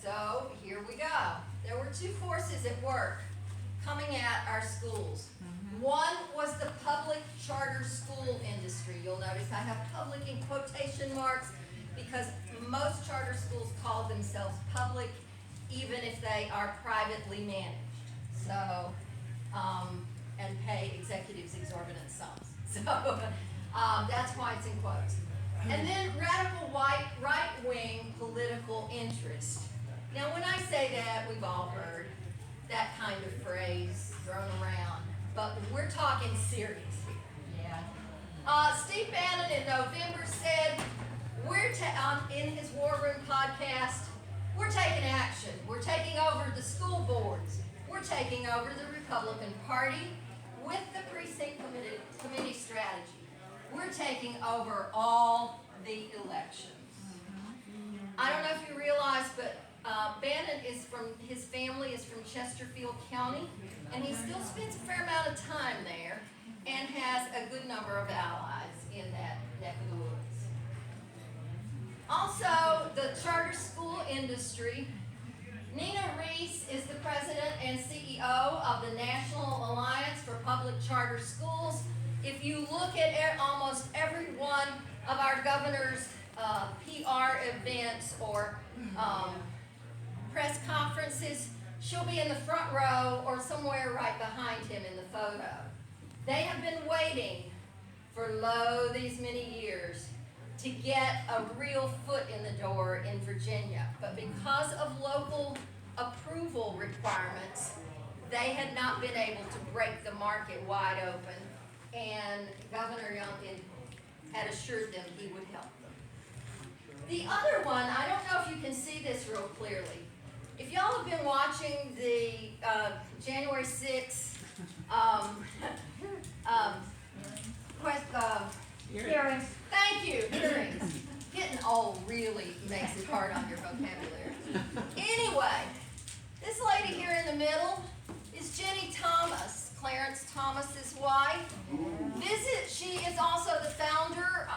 So here we go. There were two forces at work coming at our schools. One was the public charter school industry. You'll notice I have public in quotation marks because most charter schools call themselves public even if they are privately managed. So, and pay executives exorbitant sums. So that's why it's in quotes. And then radical right-wing political interest. Now when I say that, we've all heard that kind of phrase thrown around, but we're talking serious here. Yeah. Steve Bannon in November said, in his War Room podcast, we're taking action. We're taking over the school boards. We're taking over the Republican Party with the precinct committee strategy. We're taking over all the elections. I don't know if you realize, but Bannon his family is from Chesterfield County, and he still spends a fair amount of time there and has a good number of allies in that neck of the woods. Also, the charter school industry. Nina Reese is the president and CEO of the National Alliance for Public Charter Schools. If you look at almost every one of our governor's PR events or press conferences, she'll be in the front row or somewhere right behind him in the photo. They have been waiting for these many years to get a real foot in the door in Virginia. But because of local approval requirements, they had not been able to break the market wide open, and Governor Youngkin had assured them he would help them. The other one, I don't know if you can see this real clearly. If y'all have been watching the January 6th Hearings. Thank you, hearings. Getting old really makes it hard on your vocabulary. Anyway, this lady here in the middle is Jenny Thomas, Clarence Thomas's wife. She is also a founder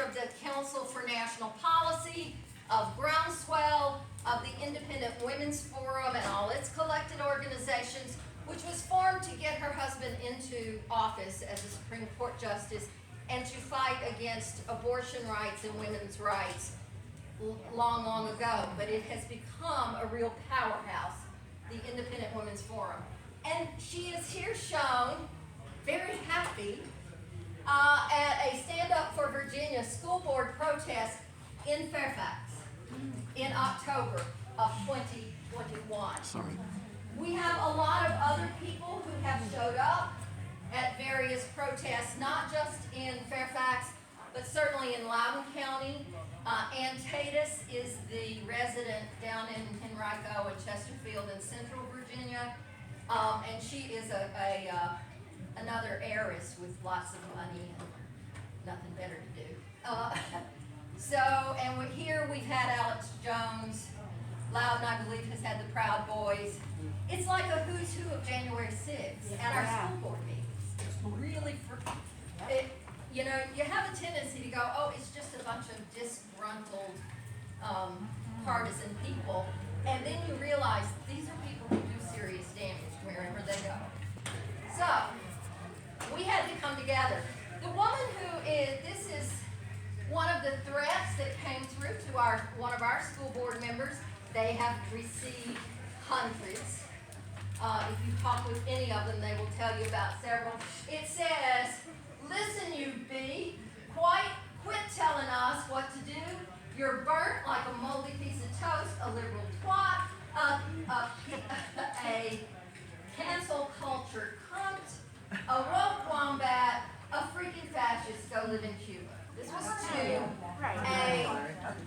of the Council for National Policy, of Groundswell, of the Independent Women's Forum and all its collected organizations, which was formed to get her husband into office as a Supreme Court justice and to fight against abortion rights and women's rights long ago. But it has become a real powerhouse, the Independent Women's Forum. And she is here shown, very happy, at a Stand Up for Virginia school board protest in Fairfax in October of 2021. Sorry. We have a lot of other people who have showed up at various protests, not just in Fairfax, but certainly in Loudoun County. Ann Tatus is the resident down in Henrico and Chesterfield in Central Virginia, and she is another heiress with lots of money and nothing better to do. Here we've had Alex Jones. Loudoun, I believe, has had the Proud Boys. It's like a who's who of January 6th at our school board meetings. Really, you have a tendency to go, oh, it's just a bunch of disgruntled, partisan people, and then you realize these are people who do serious damage wherever they go. So, we had to come together. The woman this is one of the threats that came through to one of our school board members. They have received hundreds. If you talk with any of them, they will tell you about several. It says, listen, you B, quit telling us what to do. You're burnt like a moldy piece of toast, a liberal twat, a cancel culture cunt, a woke wombat, a freaking fascist, go live in Cuba. This was to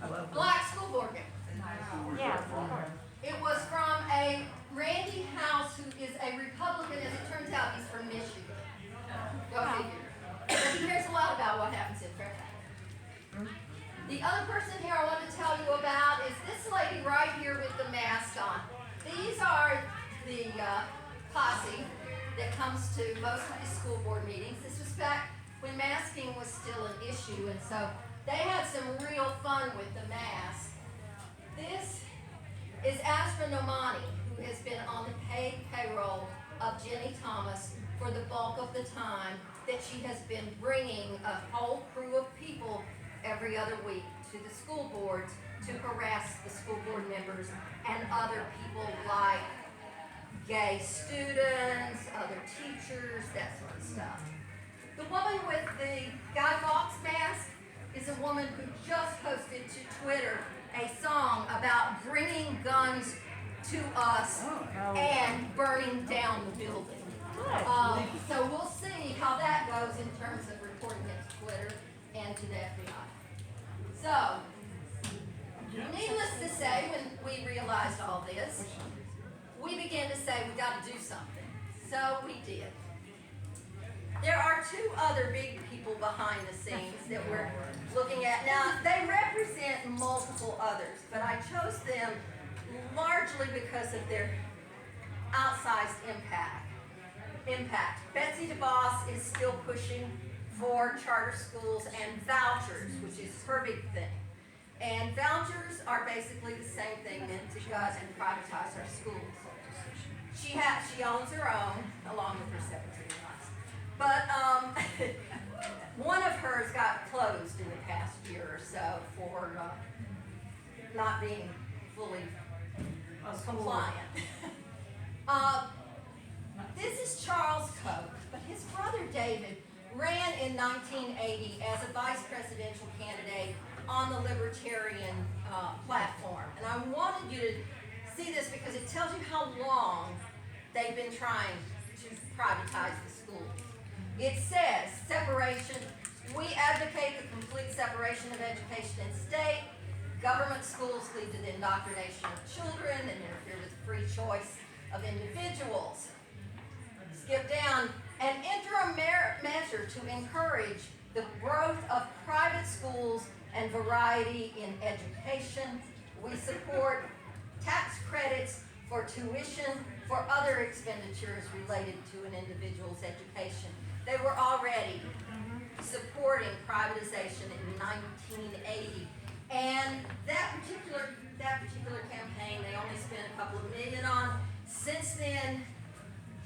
a black school board member. Yeah, of course. It was from a Randy House, who is a Republican. As it turns out, he's from Michigan. Go figure. But he cares a lot about what happens in Fairfax. The other person here I want to tell you about is this lady right here with the mask on. These are the posse that comes to most of the school board meetings. This was back when masking was still an issue, and so they had some real fun with the mask. This is Ashra Nomani, who has been on the paid payroll of Jenny Thomas for the bulk of the time that she has been bringing a whole crew of people every other week to the school boards to harass the school board members and other people like gay students, other teachers, that sort of stuff. The woman with the Guy Fawkes mask is a woman who just posted to Twitter a song about bringing guns to us and burning down the building. So we'll see how that goes in terms of reporting it to Twitter and to the FBI. So, needless to say, when we realized all this, we began to say we got to do something. So we did. There are two other big people behind the scenes that we're looking at. Now, they represent multiple others, but I chose them largely because of their outsized impact. Betsy DeVos is still pushing for charter schools and vouchers, which is her big thing. And vouchers are basically the same thing meant to gut and privatize our schools. She owns her own, along with her 17 months. But one of hers got closed in the past year or so for not being fully compliant. This is Charles Koch, but his brother David ran in 1980 as a vice presidential candidate on the Libertarian platform. And I wanted you to see this because it tells you how long they've been trying to privatize the schools. It says, separation, we advocate the complete separation of education and state. Government schools lead to the indoctrination of children and interfere with free choice of individuals. Skip down, an interim measure to encourage the growth of private schools and variety in education. We support tax credits for tuition for other expenditures related to an individual's education. They were already supporting privatization in 1980. And that particular campaign, they only spent a couple of million on. Since then,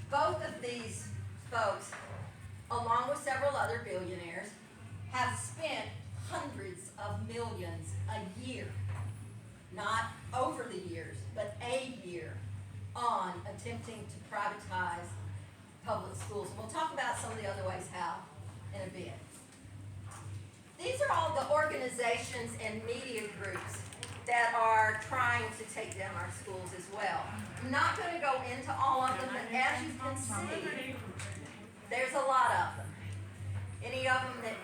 both of these folks, along with several other billionaires, have spent hundreds of millions a year, not over the years, but a year, on attempting to privatize public schools. We'll talk about some of the other ways how in a bit. These are all the organizations and media groups that are trying to take down our schools as well. I'm not going to go into all of them, but as you can see, there's a lot of them. Any of them that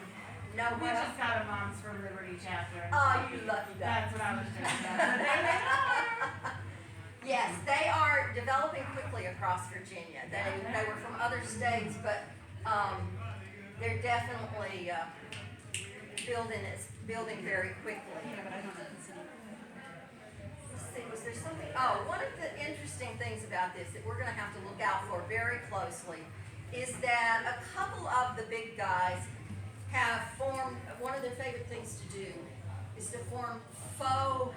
know We what? just got a Moms for Liberty chapter. Oh, you lucky duck. That's what I was just about. Yes, they are developing quickly across Virginia. They were from other states, but they're definitely building very quickly. Let's see, was there something? Oh, one of the interesting things about this that we're going to have to look out for very closely is that a couple of the big guys have formed, one of their favorite things to do is to form faux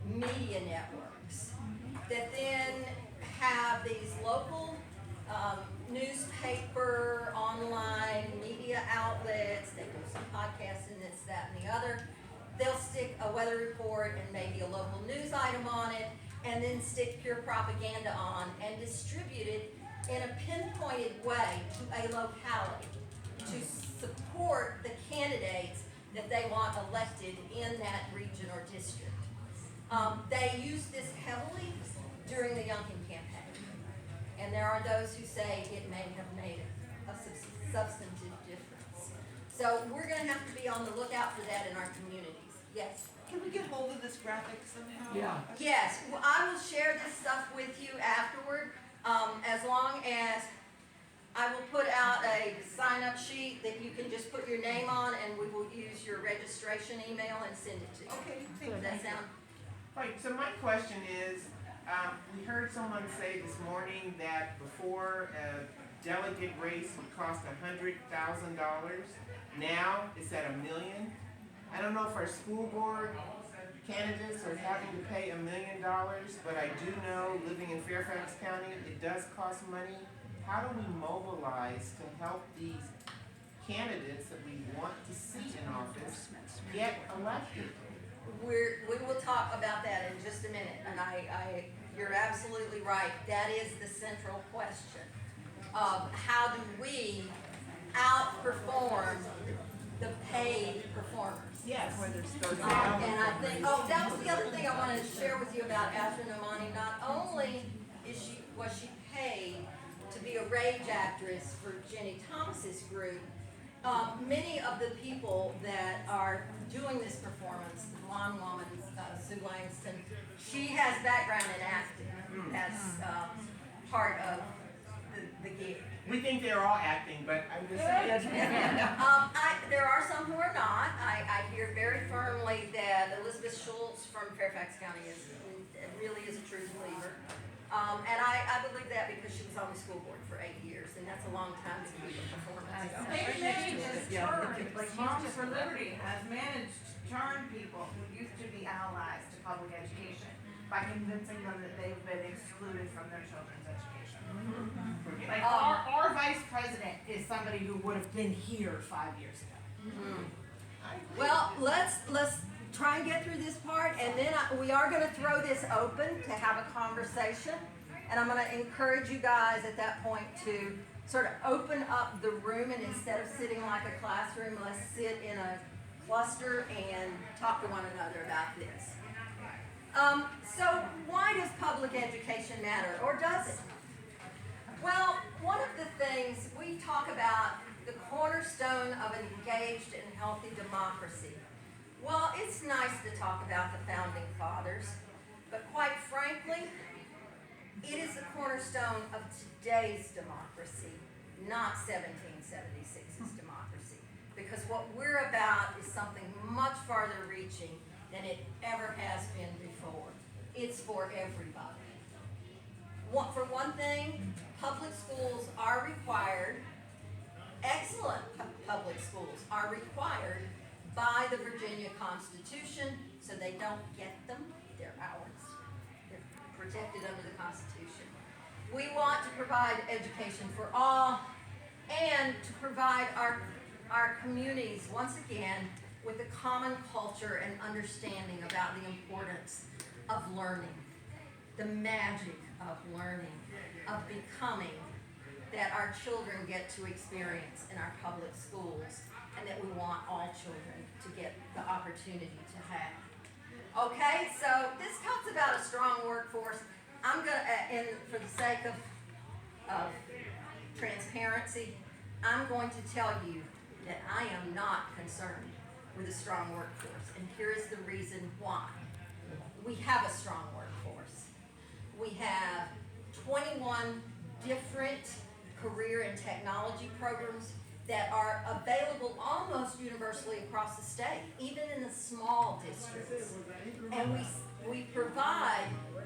media networks that then have these local newspaper, online media outlets, they do some podcasts and this, that, and the other. They'll stick a weather report and maybe a local news item on it, and then stick pure propaganda on and distribute it in a pinpointed way to a locality to support the candidates that they want elected in that region or district. They use this heavily during the Youngkin campaign, and there are those who say it may have made a substantive difference. So we're going to have to be on the lookout for that in our communities. Yes? Can we get hold of this graphic somehow? Yeah. Yes, well, I will share this stuff with you afterward, as long as I will put out a sign-up sheet that you can just put your name on, and we will use your registration email and send it to you. Okay, thank Does you. that sound? Right, so my question is, we heard someone say this morning that before a delegate race would cost $100,000. Now it's at $1 million. I don't know if our school board candidates are having to pay $1 million, but I do know, living in Fairfax County, it does cost money. How do we mobilize to help these candidates that we want to see in office get elected? We will talk about that in just a minute, and you're absolutely right. That is the central question of how do we outperform the paid performers. Yes. And I think, that was the other thing I wanted to share with you about Ashley Nomani. Not only was she paid to be a rage actress for Jenny Thomas's group, many of the people that are doing this performance, the blonde woman, Sue Langston, she has background in acting as part of the gig. We think they're all acting, but I'm just saying. There are some who are not. I hear very firmly that Elizabeth Schultz from Fairfax County really is a true believer. And I believe that because she was on the school board for 8 years, and that's a long time to keep a performance going. They managed to turn, like Moms for Liberty has managed to turn people who used to be allies to public education by convincing them that they've been excluded from their children's education. Like our vice president is somebody who would have been here 5 years ago. Well, let's try and get through this part, and then we are going to throw this open to have a conversation, and I'm going to encourage you guys at that point to sort of open up the room, and instead of sitting like a classroom, let's sit in a cluster and talk to one another about this. So why does public education matter, or does it? Well, one of the things we talk about, the cornerstone of an engaged and healthy democracy. Well, it's nice to talk about the founding fathers, but quite frankly, it is the cornerstone of today's democracy, not 1776's democracy. Because what we're about is something much farther reaching than it ever has been before. It's for everybody. For one thing, public schools are required, excellent public schools are required by the Virginia Constitution, so they don't get them, they're ours. They're protected under the Constitution. We want to provide education for all and to provide our communities, once again, with a common culture and understanding about the importance of learning, the magic of learning, of becoming, that our children get to experience in our public schools, and that we want all children to get the opportunity to have. Okay, so this talks about a strong workforce. I'm gonna, and for the sake of transparency, I'm going to tell you that I am not concerned with a strong workforce, and here is the reason why. We have a strong workforce. We have 21 different career and technology programs that are available almost universally across the state, even in the small districts. And we provide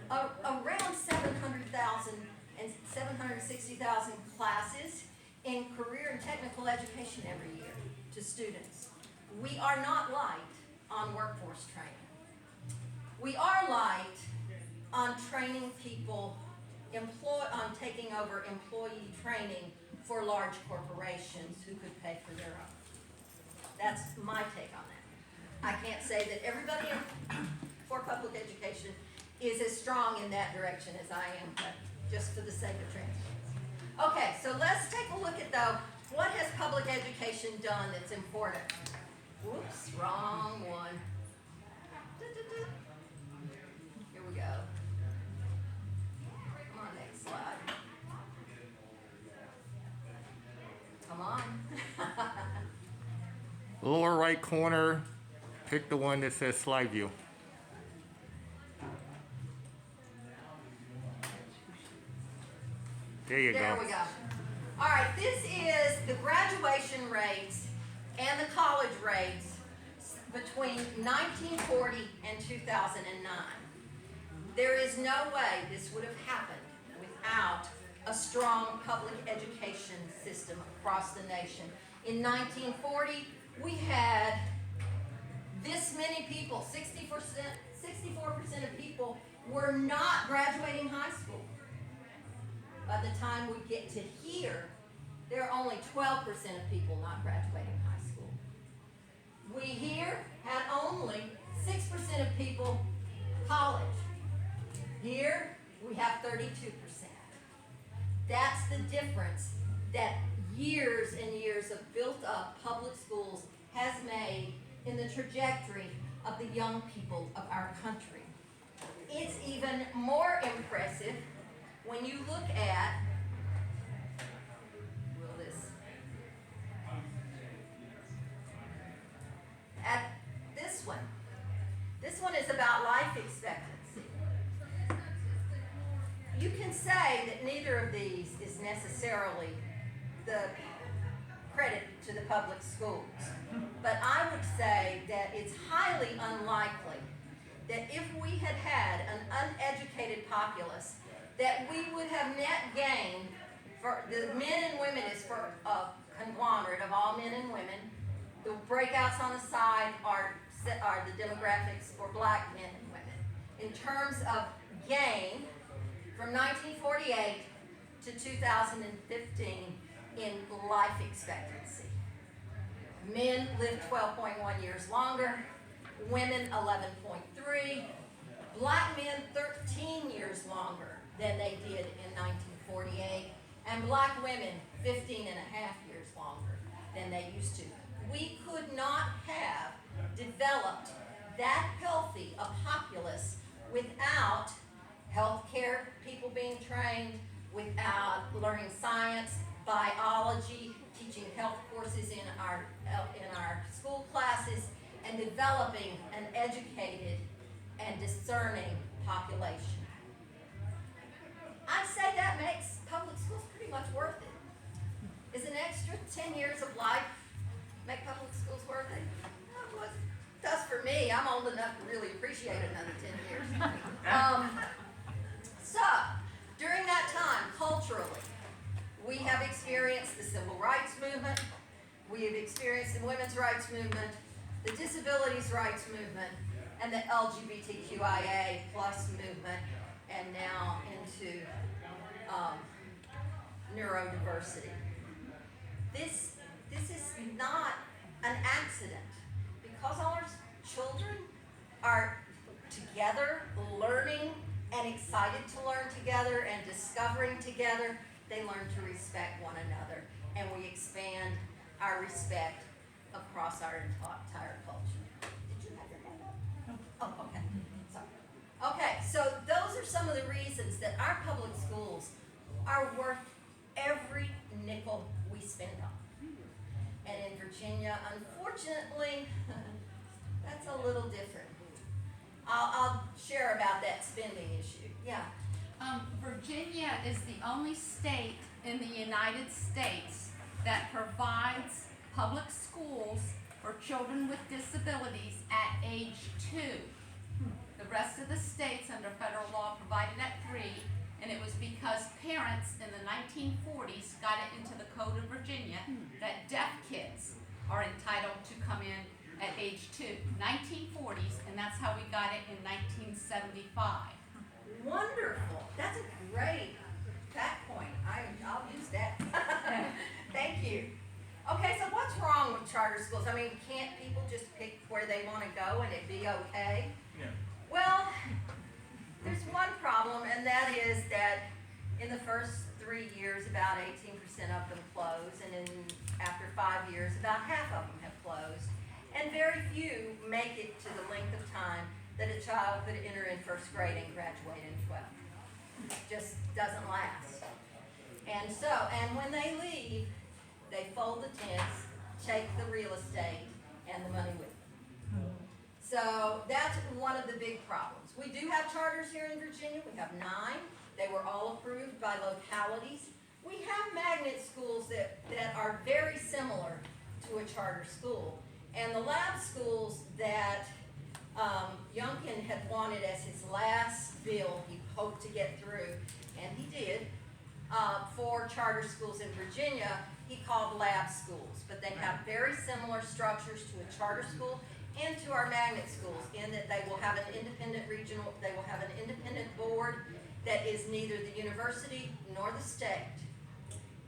around 700,000 and 760,000 classes in career and technical education every year to students. We are not light on workforce training. We are light on training people, on taking over employee training for large corporations who could pay for their own. That's my take on that. I can't say that everybody for public education is as strong in that direction as I am, but just for the sake of transparency. Okay, so let's take a look at though, what has public education done that's important? Whoops, wrong one. Here we go. Come on, next slide. Come on. Lower right corner, pick the one that says slide view. There you There go. we go. All right, this is the graduation rates and the college rates between 1940 and 2009. There is no way this would have happened without a strong public education system across the nation. In 1940, we had this many people, 60% 64% of people were not graduating high school. By the time we get to here, there are only 12% of people not graduating high school. We here had only 6% of people college. Here, we have 32%. That's the difference that years and years of built up public schools has made in the trajectory of the young people of our country. It's even more impressive when you look at this one. This one is about life expectancy. You can say that neither of these is necessarily the credit to the public schools, but I would say that it's highly unlikely that if we had had an uneducated populace, that we would have net gained, for the men and women is for a conglomerate of all men and women. The breakouts on the side are the demographics for black men and women. In terms of gain, from 1948 to 2015 in life expectancy. Men lived 12.1 years longer, women 11.3, black men 13 years longer than they did in 1948, and black women 15 and a half years longer than they used to. We could not have developed that healthy a populace without healthcare people being trained, without learning science, biology, teaching health courses in our school classes, and developing an educated and discerning population. I'd say that makes public schools pretty much worth it. Is an extra 10 years of life make public schools worth it? Well, it does for me. I'm old enough to really appreciate another 10 years. So, during that time, culturally, we have experienced the civil rights movement, we have experienced the women's rights movement, the disabilities rights movement, and the LGBTQIA plus movement, and now into neurodiversity. This is not an accident, because all our children are together, learning and excited to learn together and discovering together. They learn to respect one another, and we expand our respect across our entire culture. Did you have your hand up? Oh, okay. Sorry. Okay, so those are some of the reasons that our public schools are worth every nickel we spend on them. And in Virginia, unfortunately, that's a little different. I'll share about that spending issue. Yeah. Virginia is the only state in the United States that provides public schools for children with disabilities at age 2. The rest of the states under federal law provided at 3, and it was because parents in the 1940s got it into the Code of Virginia that deaf kids are entitled to come in at age 2. 1940s, and that's how we got it in 1975. Wonderful. That's a great fact point. I'll use that. Thank you. Okay, so what's wrong with charter schools? I mean, can't people just pick where they want to go and it be okay? Yeah. Well, there's one problem, and that is that in the first 3 years, about 18% of them close, and after 5 years, about half of them have closed. And very few make it to the length of time that a child could enter in first grade and graduate in 12th. Just doesn't last. And when they leave, they fold the tents, take the real estate, and the money with them. So that's one of the big problems. We do have charters here in Virginia. We have 9. They were all approved by localities. We have magnet schools that are very similar to a charter school. And the lab schools that Youngkin had wanted as his last bill, he hoped to get through, and he did, for charter schools in Virginia, he called lab schools. But they have very similar structures to a charter school, and to our magnet schools, in that they will have an independent regional, they will have an independent board that is neither the university nor the state,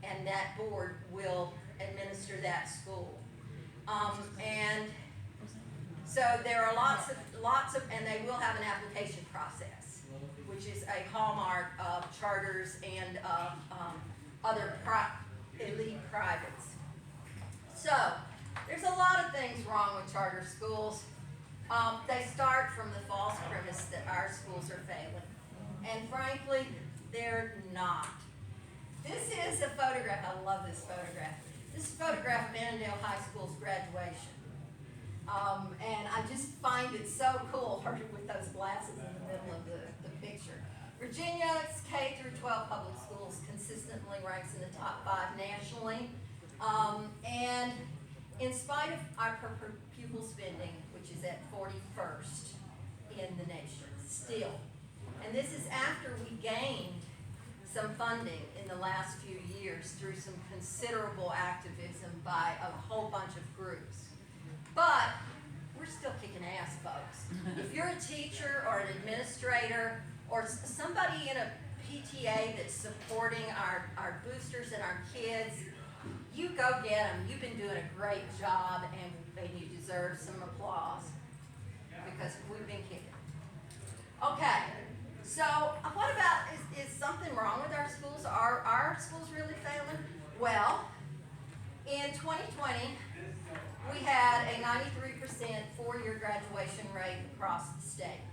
and that board will administer that school. And so there are lots of, and they will have an application process, which is a hallmark of charters and of other elite privates. So there's a lot of things wrong with charter schools. They start from the false premise that our schools are failing, and frankly, they're not. This is a photograph. I love this photograph. This is a photograph of Annandale High School's graduation. And I just find it so cool, her with those glasses in the middle of the picture. Virginia's K through 12 public schools consistently ranks in the top 5 nationally. And in spite of our per pupil spending, which is at 41st in the nation, still. And this is after we gained some funding in the last few years through some considerable activism by a whole bunch of groups. But we're still kicking ass, folks. If you're a teacher or an administrator or somebody in a PTA that's supporting our boosters and our kids, you go get them. You've been doing a great job, and you deserve some applause because we've been kicking. Okay, so what about, is something wrong with our schools? Are our schools really failing? Well, in 2020, we had a 93% four-year graduation rate across the state.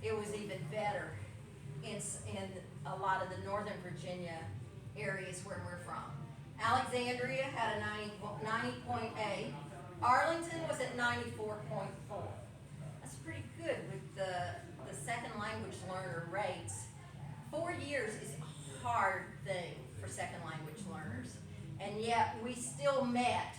It was even better in a lot of the Northern Virginia areas where we're from. Alexandria had a 90.8. Arlington was at 94.4. That's pretty good with the second language learner rates. 4 years is a hard thing for second language learners. And yet we still met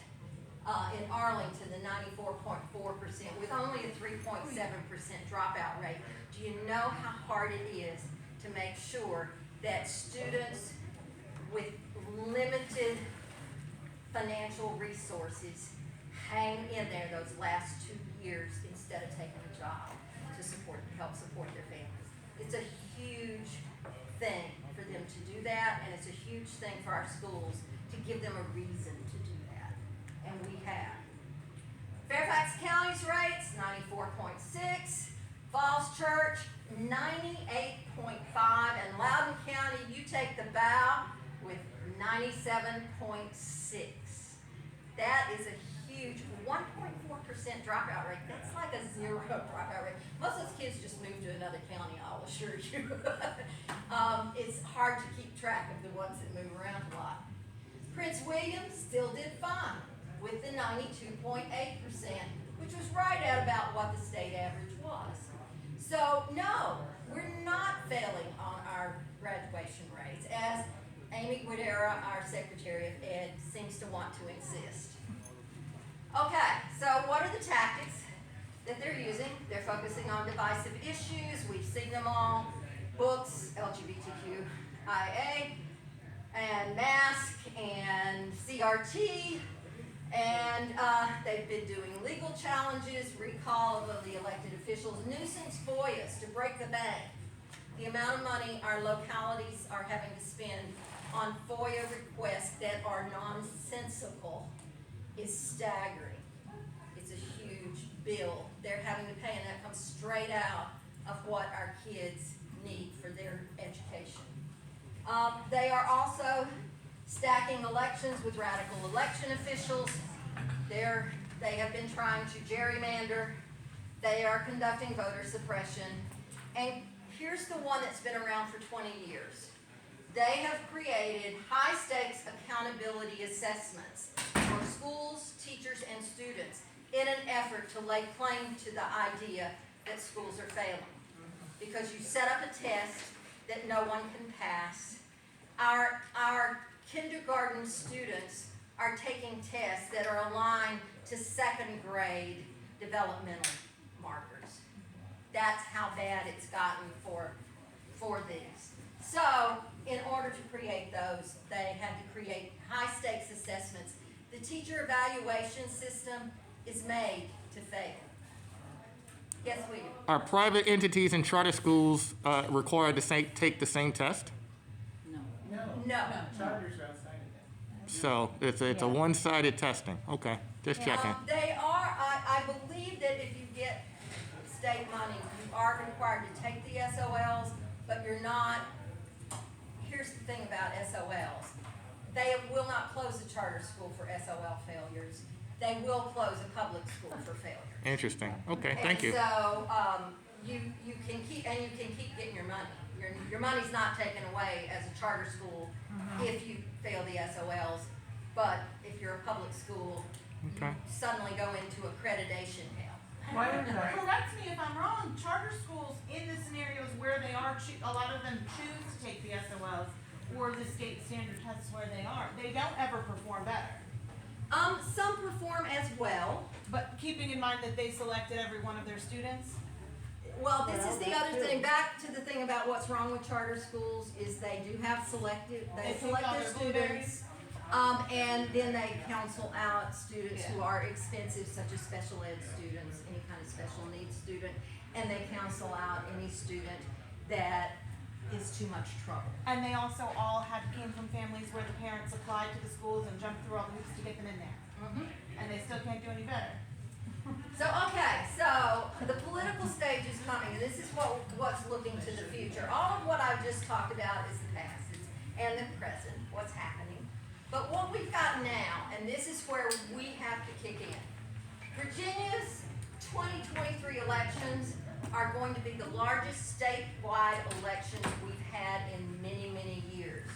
in Arlington the 94.4% with only a 3.7% dropout rate. Do you know how hard it is to make sure that students with limited financial resources hang in there those last 2 years instead of taking a job to help support their families? It's a huge thing for them to do that, and it's a huge thing for our schools to give them a reason to do that, and we have. Fairfax County's rates, 94.6, Falls Church, 98.5, and Loudoun County, you take the bow with 97.6. That is a huge 1.4% dropout rate. That's like a 0 dropout rate. Most of those kids just move to another county, I'll assure you. It's hard to keep track of the ones that move around a lot. Prince William still did fine with the 92.8%, which was right at about what the state average was. So no, we're not failing on our graduation rates, as Amy Guidera, our Secretary of Ed, seems to want to insist. Okay, so what are the tactics that they're using? They're focusing on divisive issues. We've seen them all. Books, LGBTQIA, and mask, and CRT, and they've been doing legal challenges, recall of the elected officials, nuisance FOIAs to break the bank. The amount of money our localities are having to spend on FOIA requests that are nonsensical is staggering. It's a huge bill they're having to pay, and that comes straight out of what our kids need for their education. They are also stacking elections with radical election officials. They have been trying to gerrymander. They are conducting voter suppression. And here's the one that's been around for 20 years. They have created high-stakes accountability assessments for schools, teachers, and students in an effort to lay claim to the idea that schools are failing. Because you set up a test that no one can pass. Our kindergarten students are taking tests that are aligned to second grade developmental markers. That's how bad it's gotten for these. So, in order to create those, they had to create high stakes assessments. The teacher evaluation system is made to fail. Yes, we do. Are private entities and charter schools required to take the same test? No. Charters are outside of that. So it's a one-sided testing. Okay, just checking. They are, I believe that if you get state money, you are required to take the SOLs, but you're not, here's the thing about SOLs. They will not close a charter school for SOL failures. They will close a public school for failure. Interesting. Okay, thank you. And so, you can keep getting your money. Your money's not taken away as a charter school if you fail the SOLs, but if you're a public school, Okay. you suddenly go into accreditation hell. Correct me if I'm wrong, charter schools in the scenarios where they are, a lot of them choose to take the SOLs or the state standard tests where they don't ever perform better. Some perform as well. But keeping in mind that they selected every one of their students? Well, this is the other thing, back to the thing about what's wrong with charter schools, is they do have they They select pick out their their blueberries. students. And then they counsel out students who are expensive, such as special ed students, any kind of special needs student, and they counsel out any student that is too much trouble. And they also all came from families where the parents applied to the schools and jumped through all the hoops to get them in there. And they still can't do any better. So, okay, so the political stage is coming, and this is what's looking to the future. All of what I've just talked about is the past and the present, what's happening. But what we've got now, and this is where we have to kick in. Virginia's 2023 elections are going to be the largest statewide elections we've had in many, many years.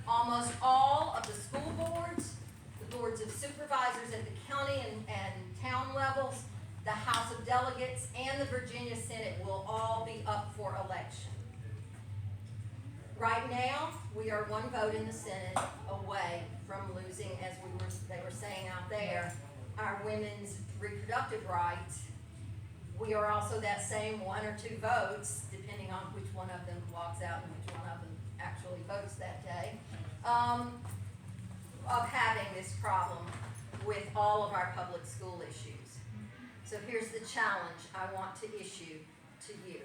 Almost all of the school boards, the boards of supervisors at the county and town levels, the House of Delegates, and the Virginia Senate will all be up for election. Right now, we are one vote in the Senate away from losing, as they were saying out there, our women's reproductive rights. We are also that same one or two votes, depending on which one of them walks out and which one of them actually votes that day, of having this problem with all of our public school issues. So here's the challenge I want to issue to you.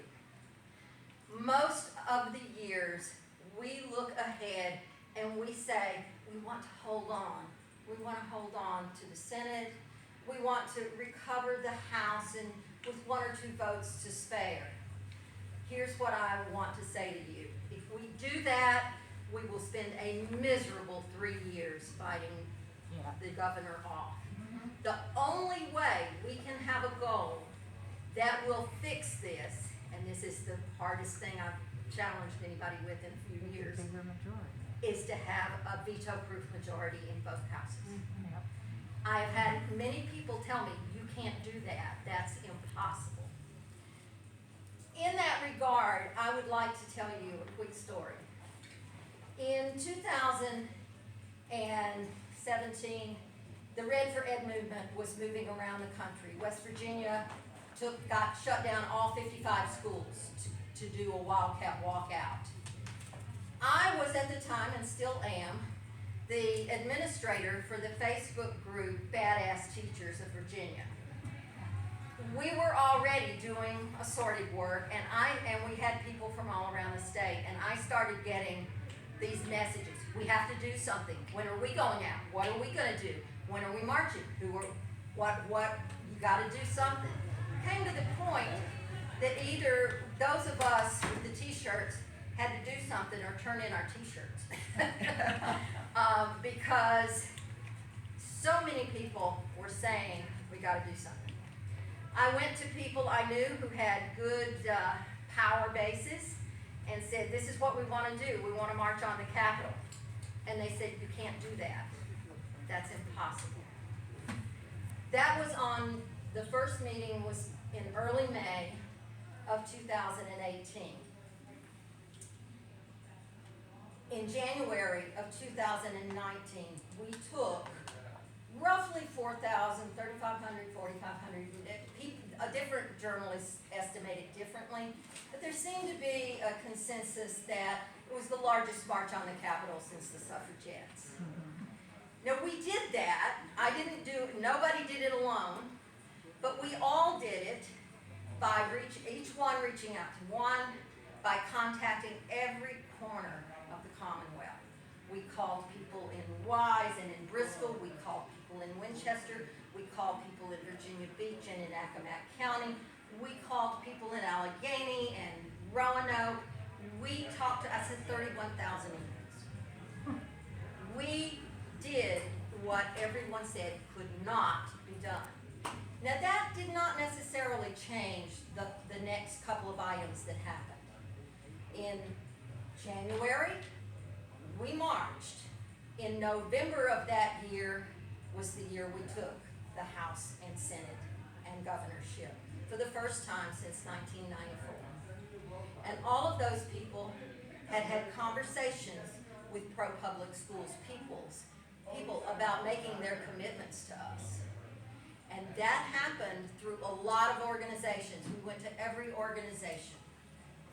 Most of the years, we look ahead and we say, we want to hold on. We want to hold on to the Senate. We want to recover the House and with one or two votes to spare. Here's what I want to say to you. If we do that, we will spend a miserable 3 years fighting the governor off. The only way we can have a goal that will fix this, and this is the hardest thing I've challenged anybody with in a few years, is to have a veto-proof majority in both houses. I have had many people tell me, you can't do that, that's impossible. In that regard, I would like to tell you a quick story. In 2017, the Red for Ed movement was moving around the country. West Virginia got shut down all 55 schools to do a wildcat walkout. I was at the time, and still am, the administrator for the Facebook group Badass Teachers of Virginia. We were already doing assorted work, and we had people from all around the state, and I started getting these messages. We have to do something. When are we going out? What are we gonna do? When are we marching? What, you gotta do something. Came to the point that either those of us with the t-shirts had to do something or turn in our t-shirts. Because so many people were saying, we gotta do something. I went to people I knew who had good power bases and said, this is what we wanna do. We wanna march on the Capitol. And they said, you can't do that. That's impossible. That was the first meeting was in early May of 2018. In January of 2019, we took roughly 4,000, 3,500, 4,500 people. Different journalists estimate it differently, but there seemed to be a consensus that it was the largest march on the Capitol since the suffragettes. Now we did that. Nobody did it alone, but we we all did it by each one reaching out to one, by contacting every corner of the Commonwealth. We called people in Wise and in Bristol, we called people in Winchester, we called people in Virginia Beach and in Accomack County, we called people in Allegheny and Roanoke. We talked to, I sent 31,000 emails. We did what everyone said could not be done. Now that did not necessarily change the next couple of items that happened. In January, we marched. In November of that year was the year we took the House and Senate and governorship for the first time since 1994. And all of those people had conversations with pro-public schools people about making their commitments to us. And that happened through a lot of organizations. We went to every organization.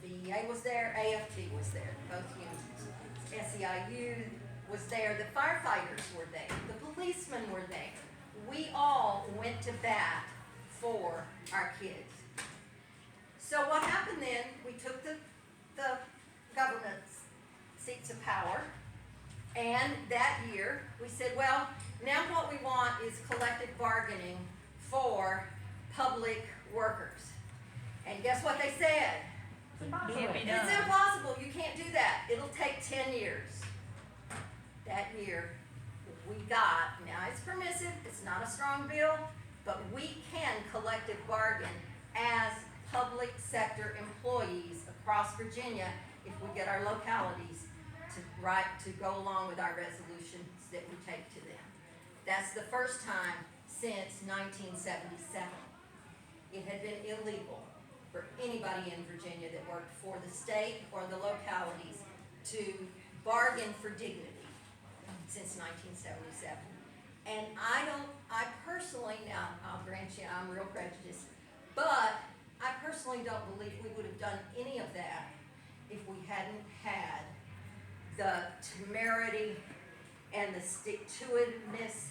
VEA was there, AFT was there, both unions. SEIU was there, the firefighters were there, the policemen were there. We all went to bat for our kids. So what happened then, we took the government's seats of power, and that year we said, well, now what we want is collective bargaining for public workers. And guess what they said? It's impossible, you can't do that. It'll take 10 years. That year, we got, now it's permissive, it's not a strong bill, but we can collective bargain as public sector employees across Virginia if we get our localities to go along with our resolutions that we take to them. That's the first time since 1977. It had been illegal for anybody in Virginia that worked for the state or the localities to bargain for dignity since 1977. And I personally, now I'll grant you I'm real prejudiced, but I personally don't believe we would have done any of that if we hadn't had the temerity and the stick-to-itiveness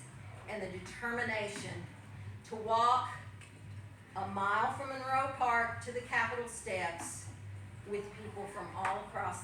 and the determination to walk a mile from Monroe Park to the Capitol steps with people from all across